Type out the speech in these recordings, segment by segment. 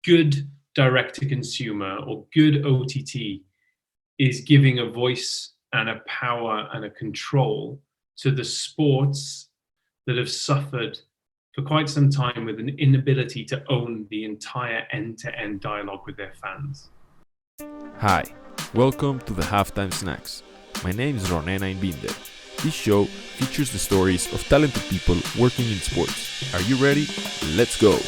good direct-to-consumer or good OTT is giving a voice and a power and a control to the sports that have suffered for quite some time with an inability to own the entire end-to-end dialogue with their fans. Hi, welcome to the Halftime Snacks. My name is Ronen Einbinder. This show features the stories of talented people working in sports. Are you ready? Let's go!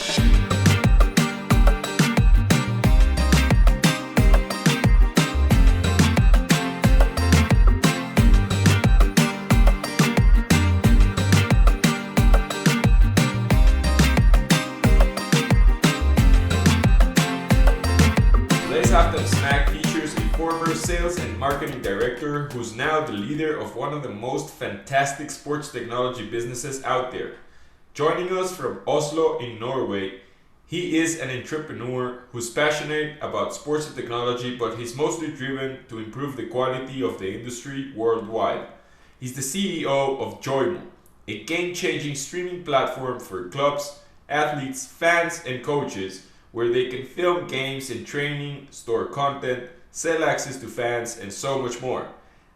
Sales and marketing director who's now the leader of one of the most fantastic sports technology businesses out there. Joining us from Oslo in Norway, he is an entrepreneur who's passionate about sports and technology, but he's mostly driven to improve the quality of the industry worldwide. He's the CEO of Joymo, a game-changing streaming platform for clubs, athletes, fans, and coaches where they can film games and training, store content, sell access to fans, and so much more.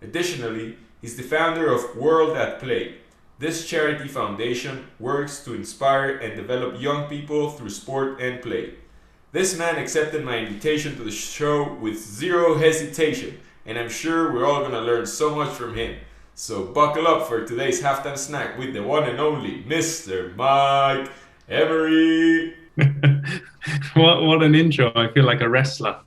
Additionally, he's the founder of World at Play. This charity foundation works to inspire and develop young people through sport and play. This man accepted my invitation to the show with zero hesitation, and I'm sure we're all gonna learn so much from him. So buckle up for today's halftime snack with the one and only Mr. Mike Emery. What an intro. I feel like a wrestler.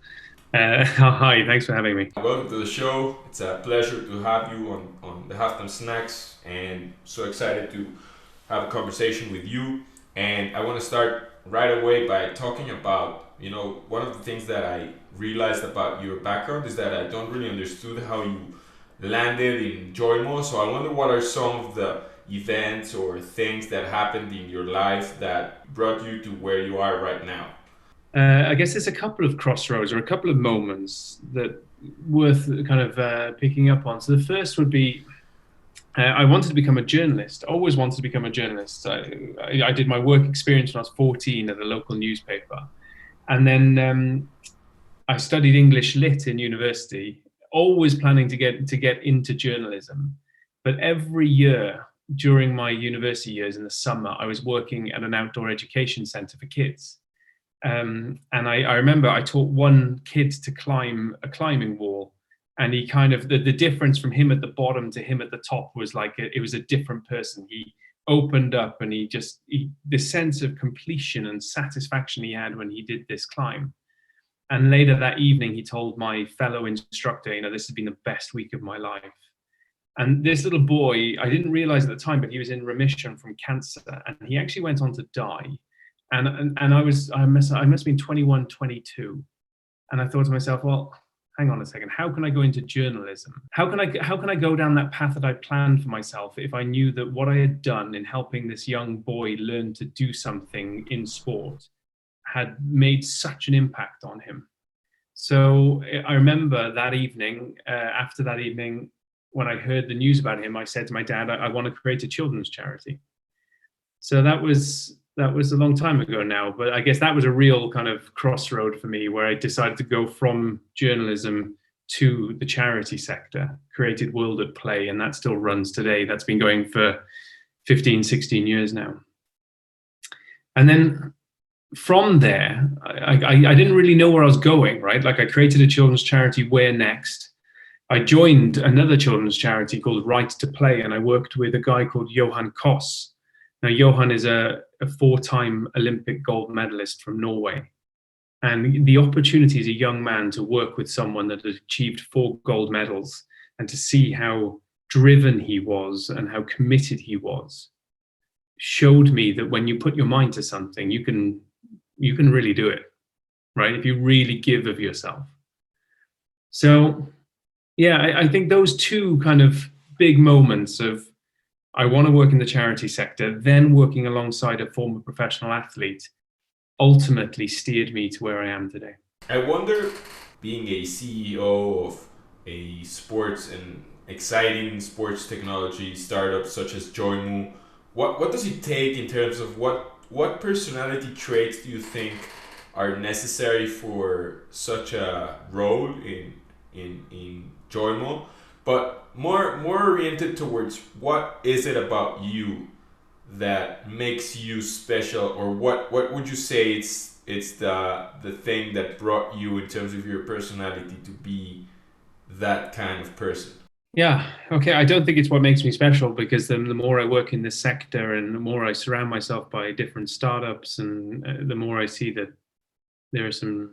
Hi, thanks for having me. Welcome to the show. It's a pleasure to have you on the Halftime Snacks, and so excited to have a conversation with you. And I want to start right away by talking about, one of the things that I realized about your background is that I don't really understood how you landed in Joymo. So I wonder what are some of the events or things that happened in your life that brought you to where you are right now. I guess there's a couple of crossroads or a couple of moments that worth kind of picking up on. So the first would be, I wanted to become a journalist. Always wanted to become a journalist. I did my work experience when I was 14 at the local newspaper. And then I studied English Lit in university, always planning to get into journalism. But every year during my university years in the summer, I was working at an outdoor education center for kids. And I remember I taught one kid to climb a climbing wall, and he kind of, the difference from him at the bottom to him at the top was like, it was a different person. He opened up and the sense of completion and satisfaction he had when he did this climb. And later that evening, he told my fellow instructor, this has been the best week of my life. And this little boy, I didn't realize at the time, but he was in remission from cancer, and he actually went on to die. And I must have been 21, 22. And I thought to myself, well, hang on a second. How can I go into journalism? How can I go down that path that I planned for myself if I knew that what I had done in helping this young boy learn to do something in sport had made such an impact on him? So I remember that evening, after that evening, when I heard the news about him, I said to my dad, I want to create a children's charity. So that was a long time ago now, but I guess that was a real kind of crossroad for me where I decided to go from journalism to the charity sector, created World at Play, and that still runs today. That's been going for 15, 16 years now. And then from there, I didn't really know where I was going, right? Like I created a children's charity, where next? I joined another children's charity called Right to Play, and I worked with a guy called Johan Koss. Now, Johan is a 4-time Olympic gold medalist from Norway. And the opportunity as a young man to work with someone that had achieved 4 gold medals and to see how driven he was and how committed he was showed me that when you put your mind to something, you can really do it, right? If you really give of yourself. So, yeah, I think those two kind of big moments of I want to work in the charity sector, then working alongside a former professional athlete, ultimately steered me to where I am today. I wonder, being a CEO of a sports and exciting sports technology startup such as Joymo, what does it take in terms of what personality traits do you think are necessary for such a role in Joymo, but more oriented towards what is it about you that makes you special, or what would you say it's the thing that brought you in terms of your personality to be that kind of person? Yeah. Okay. I don't think it's what makes me special, because the more I work in this sector and the more I surround myself by different startups, and the more I see that there are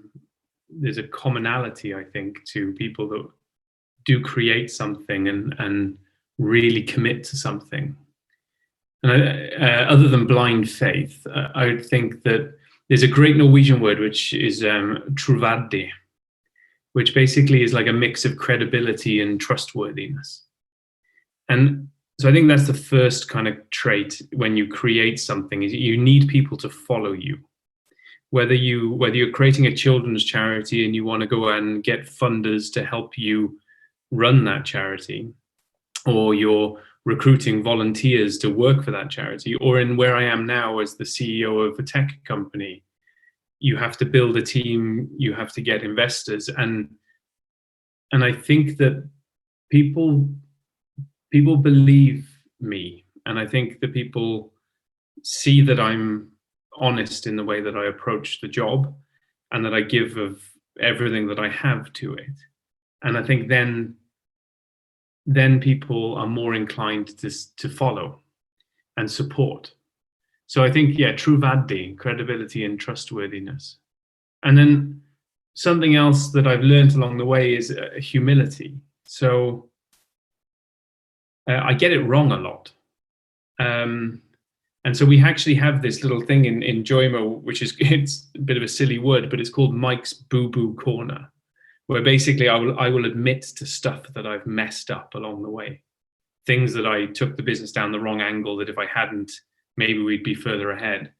there's a commonality, I think, to people that do create something and really commit to something. And other than blind faith, I would think that there's a great Norwegian word which is troverdig, which basically is like a mix of credibility and trustworthiness. And so I think that's the first kind of trait when you create something, is you need people to follow you. Whether you're creating a children's charity and you want to go and get funders to help you run that charity, or you're recruiting volunteers to work for that charity, or in where I am now as the CEO of a tech company, you have to build a team, you have to get investors, and I think that people believe me, and I think that people see that I'm honest in the way that I approach the job, and that I give of everything that I have to it. And I think then people are more inclined to follow and support. So I think, yeah, troverdig, credibility and trustworthiness. And then something else that I've learned along the way is humility. So I get it wrong a lot. And so we actually have this little thing in Joymo, which is, it's a bit of a silly word, but it's called Mike's Boo Boo Corner, where basically I will admit to stuff that I've messed up along the way, things that I took the business down the wrong angle, that if I hadn't, maybe we'd be further ahead.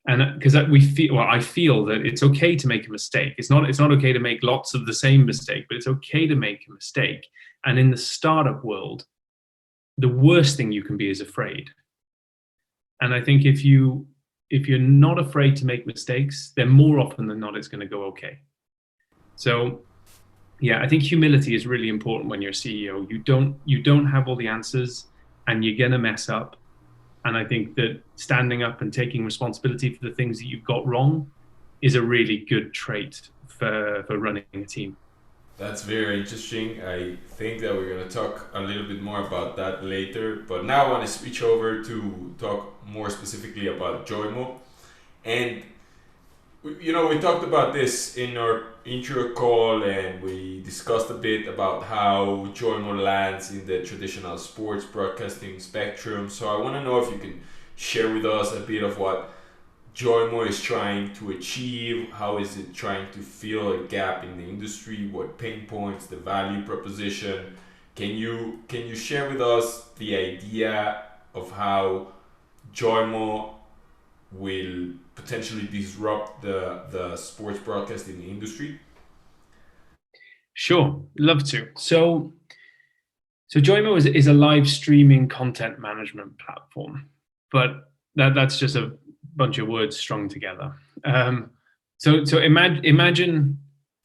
And because I feel that it's okay to make a mistake. It's not okay to make lots of the same mistake, but it's okay to make a mistake. And in the startup world, the worst thing you can be is afraid. And I think if you're not afraid to make mistakes, then more often than not, it's going to go okay. So yeah, I think humility is really important when you're a CEO. You don't have all the answers, and you're gonna mess up. And I think that standing up and taking responsibility for the things that you've got wrong is a really good trait for running a team. That's very interesting. I think that we're going to talk a little bit more about that later. But now I want to switch over to talk more specifically about Joymo. And, we talked about this in our intro call, and we discussed a bit about how Joymo lands in the traditional sports broadcasting spectrum. So I want to know if you can share with us a bit of what Joymo is trying to achieve, how is it trying to fill a gap in the industry, what pain points, the value proposition. Can you share with us the idea of how Joymo will potentially disrupt the sports broadcasting industry? Sure, love to. So Joymo is a live streaming content management platform, but that's just a bunch of words strung together. So imagine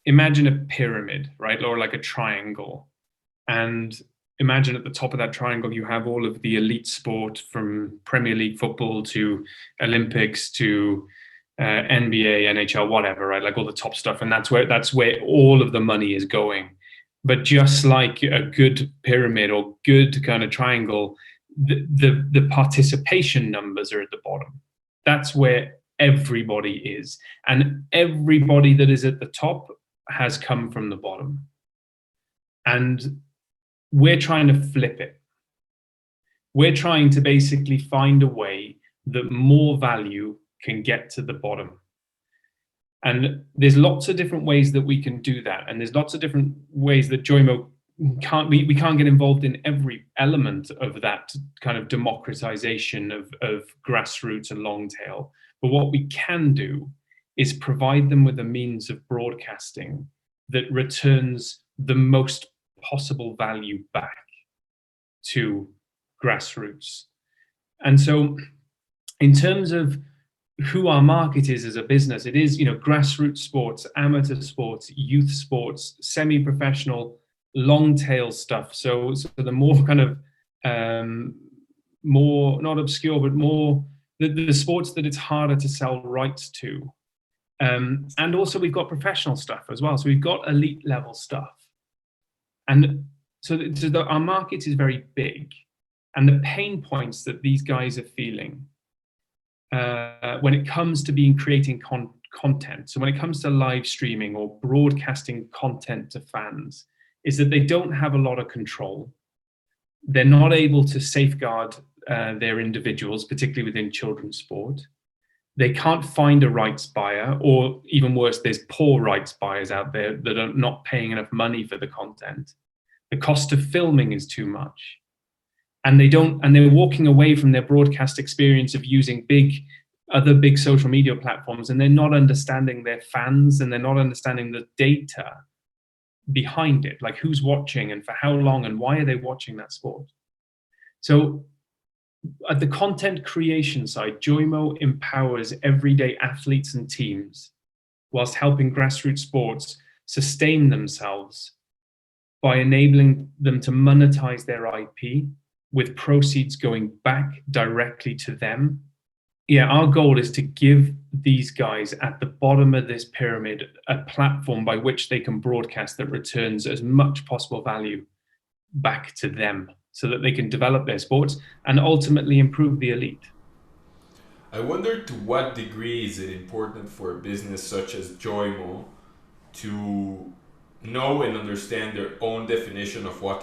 a pyramid, right, or like a triangle, and imagine at the top of that triangle you have all of the elite sport, from Premier League football to Olympics to NBA, NHL, whatever, right? Like all the top stuff, and that's where all of the money is going. But just like a good pyramid or good kind of triangle, the participation numbers are at the bottom. That's where everybody is. And everybody that is at the top has come from the bottom. And we're trying to flip it. We're trying to basically find a way that more value can get to the bottom. And there's lots of different ways that we can do that. And there's lots of different ways that Joymo we can't get involved in every element of that kind of democratization of grassroots and long tail. But what we can do is provide them with a means of broadcasting that returns the most possible value back to grassroots. And so in terms of who our market is as a business. It is, grassroots sports, amateur sports, youth sports, semi-professional, long tail stuff. So the more kind of more not obscure, but more the sports that it's harder to sell rights to. And also we've got professional stuff as well. So we've got elite level stuff. And our market is very big. And the pain points that these guys are feeling when it comes to creating content, so when it comes to live streaming or broadcasting content to fans, is that they don't have a lot of control. They're not able to safeguard their individuals, particularly within children's sport. They can't find a rights buyer, or even worse, there's poor rights buyers out there that are not paying enough money for the content. The cost of filming is too much. And they're walking away from their broadcast experience of using other big social media platforms, and they're not understanding their fans, and they're not understanding the data behind it, like who's watching and for how long and why are they watching that sport. So at the content creation side, Joymo empowers everyday athletes and teams whilst helping grassroots sports sustain themselves by enabling them to monetize their IP with proceeds going back directly to them. Yeah, our goal is to give these guys at the bottom of this pyramid a platform by which they can broadcast that returns as much possible value back to them so that they can develop their sports and ultimately improve the elite. I wonder to what degree is it important for a business such as Joymo to know and understand their own definition of what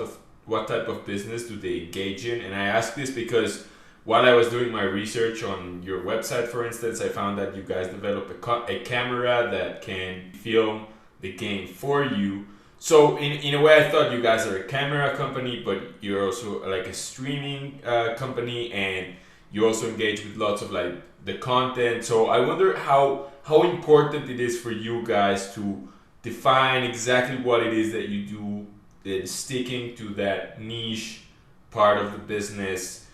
type of business do they engage in. And I ask this because while I was doing my research on your website, for instance, I found that you guys develop a camera that can film the game for you. So in a way, I thought you guys are a camera company, but you're also like a streaming company, and you also engage with lots of like the content. So I wonder how important it is for you guys to define exactly what it is that you do, and sticking to that niche part of the business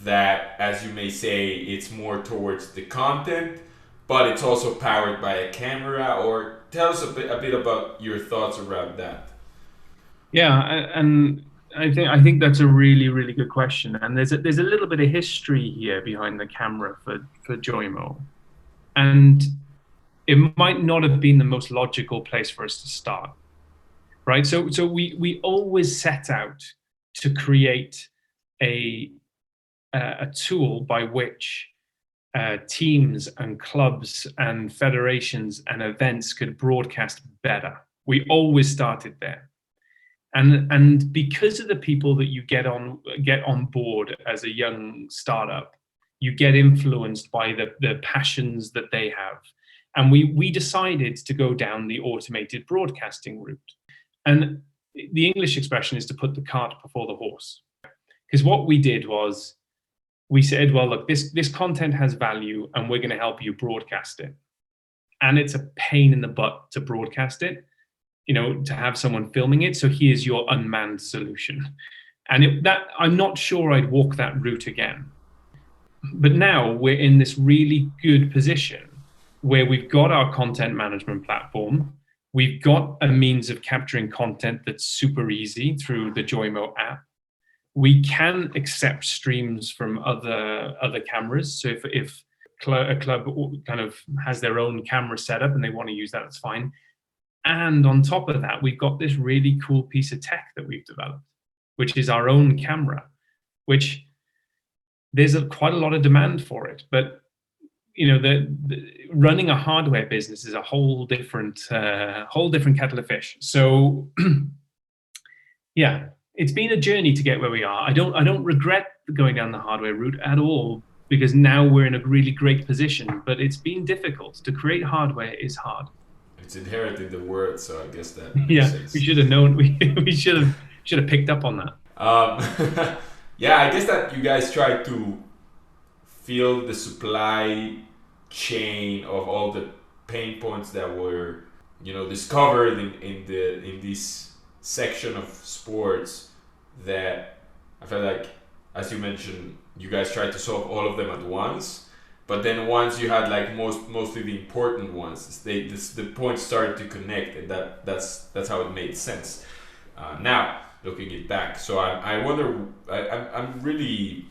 that, as you may say, it's more towards the content, but it's also powered by a camera. Or tell us a bit about your thoughts around that. Yeah, and I think that's a really, really good question. And there's a little bit of history here behind the camera for Joymo, and it might not have been the most logical place for us to start, right? So we always set out to create a tool by which teams and clubs and federations and events could broadcast better. We always started there. And because of the people that you get on board as a young startup, you get influenced by the passions that they have. And we decided to go down the automated broadcasting route. And the English expression is to put the cart before the horse. Because what we did was we said, well, look, this content has value and we're going to help you broadcast it. And it's a pain in the butt to broadcast it, to have someone filming it. So here's your unmanned solution. And I'm not sure I'd walk that route again. But now we're in this really good position where we've got our content management platform. We've got a means of capturing content that's super easy through the Joymo app. We can accept streams from other cameras. So if a club kind of has their own camera setup and they want to use that, that's fine. And on top of that, we've got this really cool piece of tech that we've developed, which is our own camera, which there's quite a lot of demand for it. But running a hardware business is a whole different kettle of fish. So yeah, it's been a journey to get where we are. I don't regret going down the hardware route at all, because now we're in a really great position. But it's been difficult. To create hardware is hard. It's inherent in the word, so I guess that makes sense. We should have known. We should have picked up on that. Yeah, I guess that you guys try to feel the supply chain of all the pain points that were, discovered in this section of sports, that I felt like, as you mentioned, you guys tried to solve all of them at once. but then once you had like mostly the important ones, the points started to connect, and that's how it made sense. Now looking it back, so I wonder, I'm really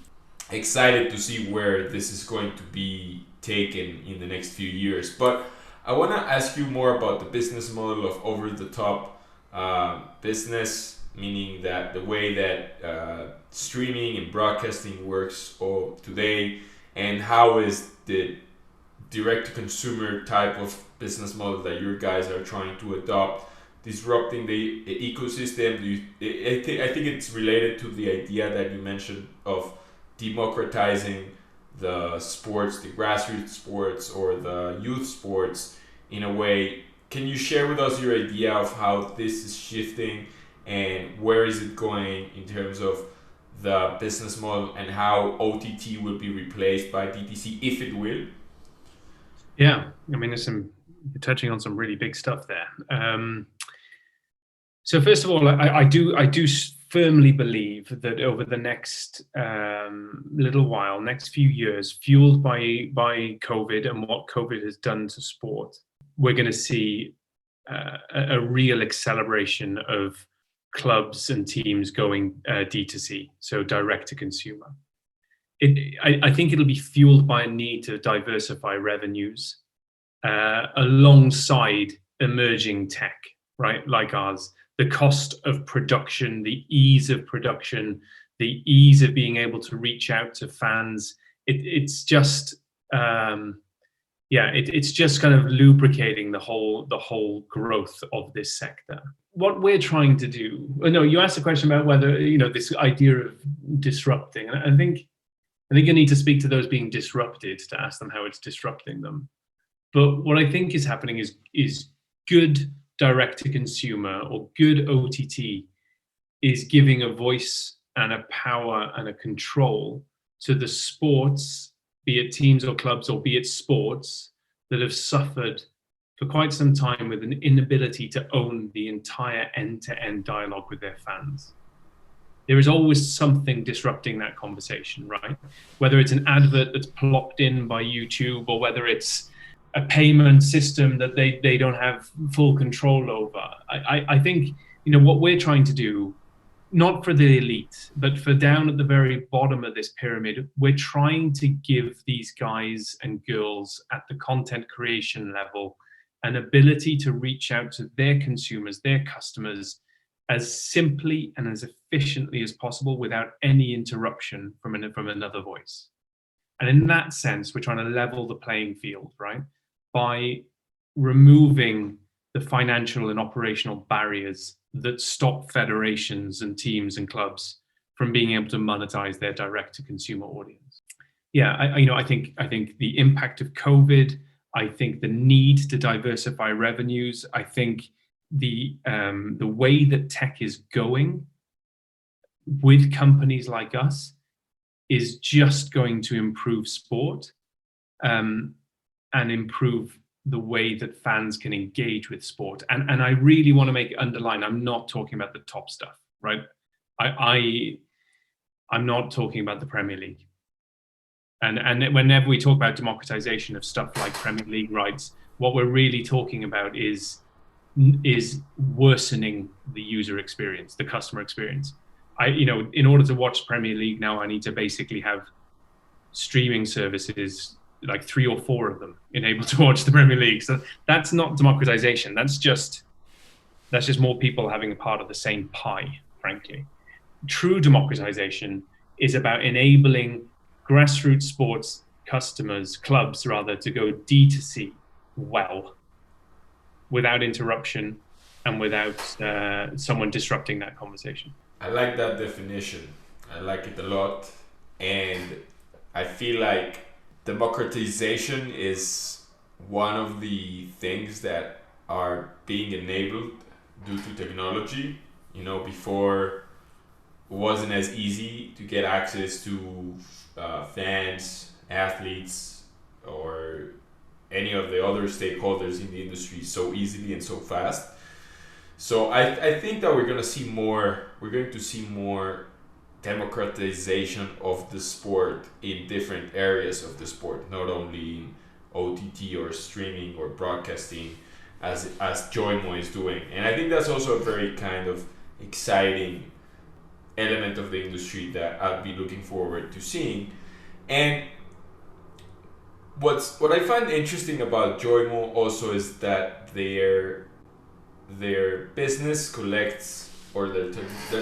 excited to see where this is going to be taken in the next few years. But I want to ask you more about the business model of over the top business, meaning that the way that streaming and broadcasting works today, and how is the direct to consumer type of business model that your guys are trying to adopt disrupting the ecosystem. I think it's related to the idea that you mentioned of democratizing the sports, the grassroots sports or the youth sports in a way. Can you share with us your idea of how this is shifting and where is it going in terms of the business model, and how OTT will be replaced by DTC, if it will? Yeah, I mean, you're touching on some really big stuff there. So first of all, I do firmly believe that over the next little while, next few years, fueled by COVID and what COVID has done to sport, we're going to see a real acceleration of clubs and teams going D2C, so direct to consumer. I think it'll be fueled by a need to diversify revenues alongside emerging tech, right, like ours. The cost of production, the ease of production, the ease of being able to reach out to fans. It's just it's just kind of lubricating the whole growth of this sector. What we're trying to do. No, you asked a question about whether this idea of disrupting, and I think you need to speak to those being disrupted to ask them how it's disrupting them. But what I think is happening is good direct to consumer or good OTT is giving a voice and a power and a control to the sports, be it teams or clubs or be it sports, that have suffered for quite some time with an inability to own the entire end-to-end dialogue with their fans. There is always something disrupting that conversation, right? Whether it's an advert that's plopped in by YouTube, or whether it's a payment system that they don't have full control over. I think what we're trying to do, not for the elite, but for down at the very bottom of this pyramid, we're trying to give these guys and girls at the content creation level an ability to reach out to their consumers, their customers, as simply and as efficiently as possible without any interruption from another voice. And in that sense, we're trying to level the playing field, right? By removing the financial and operational barriers that stop federations and teams and clubs from being able to monetize their direct-to-consumer audience. Yeah, I think the impact of COVID. I think the need to diversify revenues. I think the way that tech is going with companies like us is just going to improve sport and improve the way that fans can engage with sport. And I really want to make it underline, I'm not talking about the top stuff, right? I'm not talking about the Premier League. And whenever we talk about democratization of stuff like Premier League rights, what we're really talking about is worsening the user experience, the customer experience. In order to watch Premier League now, I need to basically have streaming services, like 3 or 4 of them, enabled to watch the Premier League. So that's not democratization. That's just more people having a part of the same pie, frankly. True democratization is about enabling grassroots sports customers, clubs rather, to go D2C well, without interruption and without someone disrupting that conversation. I like that definition. I like it a lot. And I feel like democratization is one of the things that are being enabled due to technology. Before it wasn't as easy to get access to fans, athletes, or any of the other stakeholders in the industry so easily and so fast. So I think that we're going to see more democratization of the sport in different areas of the sport, not only in OTT or streaming or broadcasting, as Joymo is doing. And I think that's also a very kind of exciting element of the industry that I'd be looking forward to seeing. And what I find interesting about Joymo also is that their business collects, or the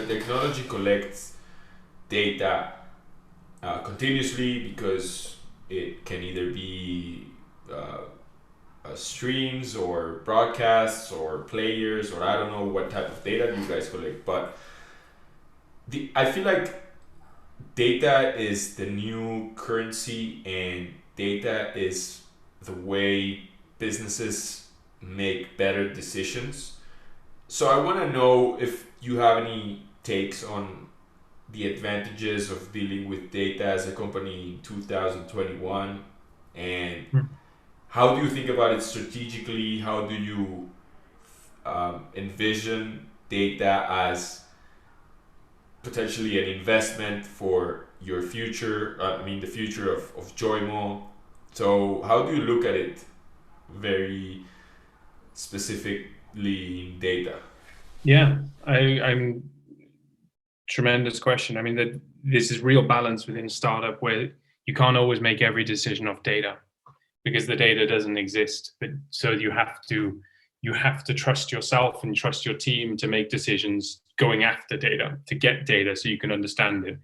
technology collects data continuously, because it can either be streams or broadcasts or players, or I don't know what type of data you guys collect, but I feel like data is the new currency, and data is the way businesses make better decisions. So I want to know if you have any takes on the advantages of dealing with data as a company in 2021, and how do you think about it strategically? How do you envision data as potentially an investment for your future? The future of Joymo. So how do you look at it very specifically in data? Yeah, I'm tremendous question. I mean, that this is real balance within a startup where you can't always make every decision off data, because the data doesn't exist. But so you have to trust yourself and trust your team to make decisions going after data, to get data so you can understand it.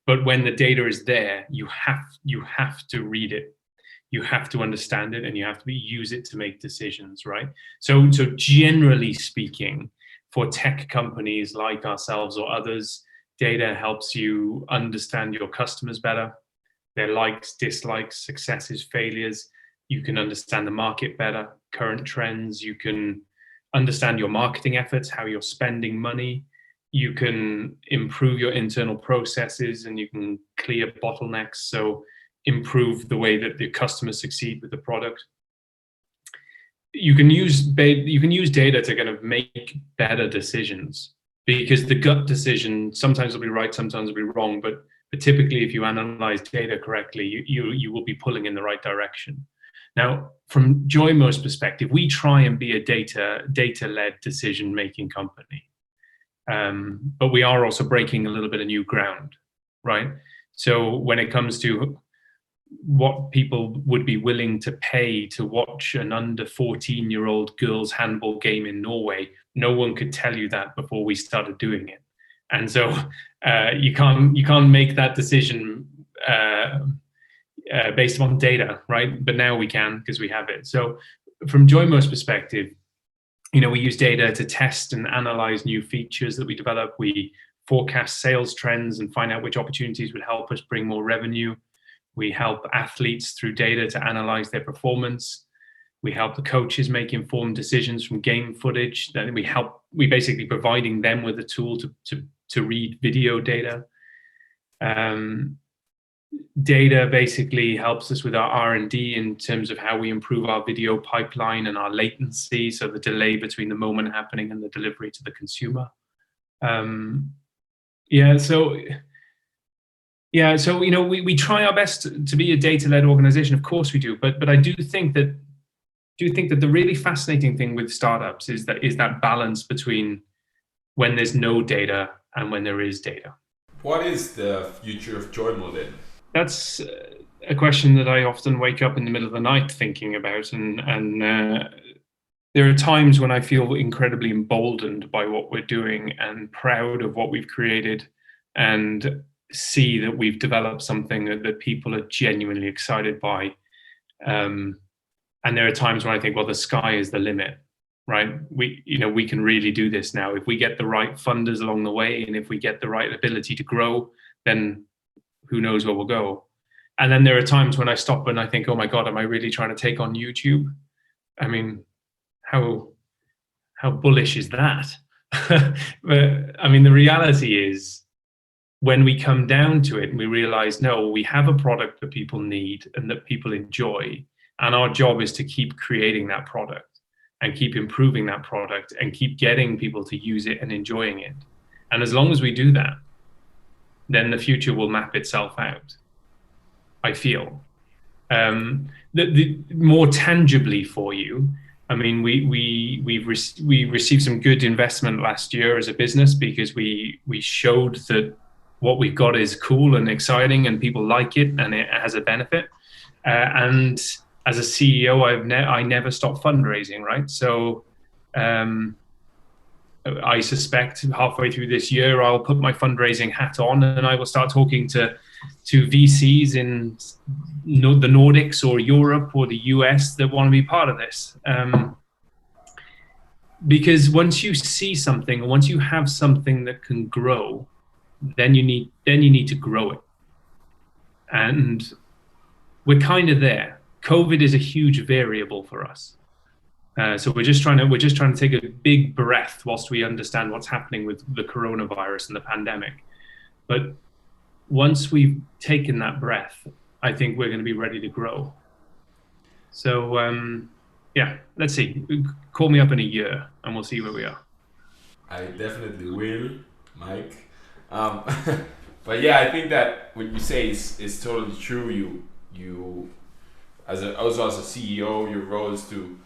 But when the data is there, you have to read it, you have to understand it, and you have to use it to make decisions, right? So generally speaking, for tech companies like ourselves or others, data helps you understand your customers better, their likes, dislikes, successes, failures. You can understand the market better, current trends. You can understand your marketing efforts, how you're spending money. You can improve your internal processes, and you can clear bottlenecks, so improve the way that the customers succeed with the product. You can use data to kind of make better decisions, because the gut decision sometimes will be right, sometimes will be wrong, but typically if you analyze data correctly, you will be pulling in the right direction. Now, from Joymo's perspective, we try and be a data-led decision-making company. But we are also breaking a little bit of new ground, right? So when it comes to what people would be willing to pay to watch an under 14-year-old girls handball game in Norway, no one could tell you that before we started doing it. And so you can't make that decision based on data, right? But now we can, because we have it. So from Joymo's perspective, we use data to test and analyze new features that we develop. We forecast sales trends and find out which opportunities would help us bring more revenue. We help athletes through data to analyze their performance. We help the coaches make informed decisions from game footage. Then we basically providing them with a tool to read video data. Data basically helps us with our R&D in terms of how we improve our video pipeline and our latency, so the delay between the moment happening and the delivery to the consumer. So we try our best to be a data-led organization. Of course we do, but I do think that the really fascinating thing with startups is that balance between when there's no data and when there is data. What is the future of Joymo then? That's a question that I often wake up in the middle of the night thinking about, and there are times when I feel incredibly emboldened by what we're doing and proud of what we've created, and see that we've developed something that people are genuinely excited by. And there are times when I think, well, the sky is the limit, right? We can really do this now. If we get the right funders along the way, and if we get the right ability to grow, then who knows where we'll go. And then there are times when I stop and I think, oh my God, am I really trying to take on YouTube? I mean, how bullish is that? But I mean, the reality is, when we come down to it and we realize, no, we have a product that people need and that people enjoy, and our job is to keep creating that product and keep improving that product and keep getting people to use it and enjoying it. And as long as we do that, then the future will map itself out, I feel. The more tangibly for you, I mean, we received some good investment last year as a business because we showed that what we've got is cool and exciting and people like it and it has a benefit. And as a CEO, I never stop fundraising, right? So I suspect halfway through this year, I'll put my fundraising hat on and I will start talking to VCs in the Nordics or Europe or the US that want to be part of this. Because once you see something, once you have something that can grow, then you need to grow it. And we're kind of there. COVID is a huge variable for us. So we're just trying to take a big breath whilst we understand what's happening with the coronavirus and the pandemic. But once we've taken that breath, I think we're going to be ready to grow. So yeah, let's see. Call me up in a year and we'll see where we are. I definitely will, Mike. But yeah, I think that what you say is totally true. You also as a CEO, your role is to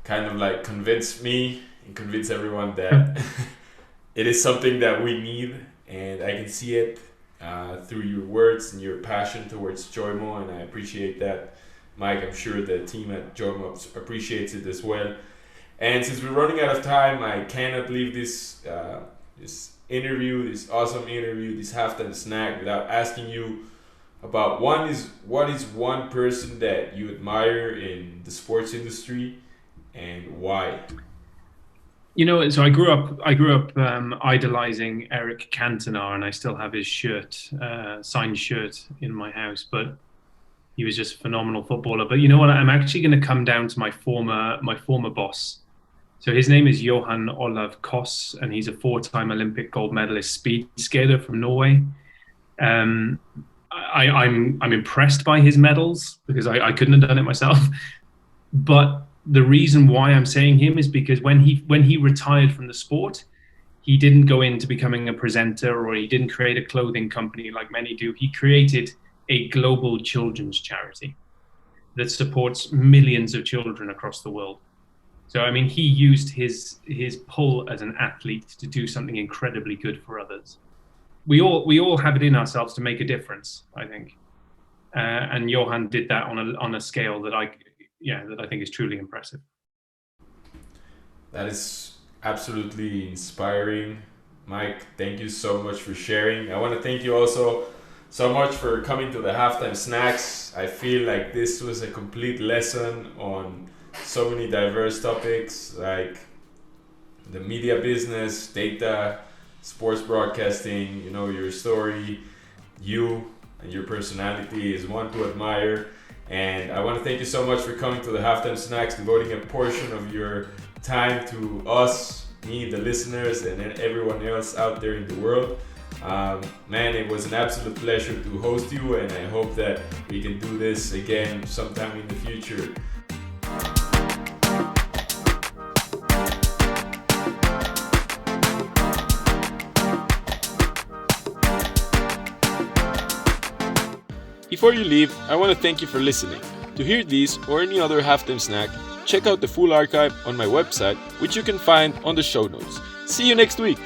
kind of like convince me and convince everyone that it is something that we need, and I can see it through your words and your passion towards Joymo, and I appreciate that, Mike. I'm sure the team at Joymo appreciates it as well. And since we're running out of time, I cannot leave this this awesome interview, this halftime snack, without asking you about what is one person that you admire in the sports industry and why? You know, so I grew up idolizing Eric Cantona, and I still have his signed shirt in my house. But he was just a phenomenal footballer. But you know what? I'm actually going to come down to my former boss. So his name is Johan Olav Koss, and he's a 4-time Olympic gold medalist speed skater from Norway. I'm impressed by his medals because I couldn't have done it myself. But the reason why I'm saying him is because when he retired from the sport, he didn't go into becoming a presenter, or he didn't create a clothing company like many do. He created a global children's charity that supports millions of children across the world. So, I mean, he used his pull as an athlete to do something incredibly good for others. We all have it in ourselves to make a difference, I think. And Johan did that on a scale that I think is truly impressive. That is absolutely inspiring, Mike. Thank you so much for sharing. I want to thank you also so much for coming to the halftime snacks. I feel like this was a complete lesson on so many diverse topics like the media business, data, sports broadcasting. You know, your story, you and your personality is one to admire. And I want to thank you so much for coming to the halftime snacks, devoting a portion of your time to us, me, the listeners, and then everyone else out there in the world. Man, it was an absolute pleasure to host you, and I hope that we can do this again sometime in the future. Before you leave, I want to thank you for listening. To hear these or any other halftime snack, check out the full archive on my website, which you can find on the show notes. See you next week!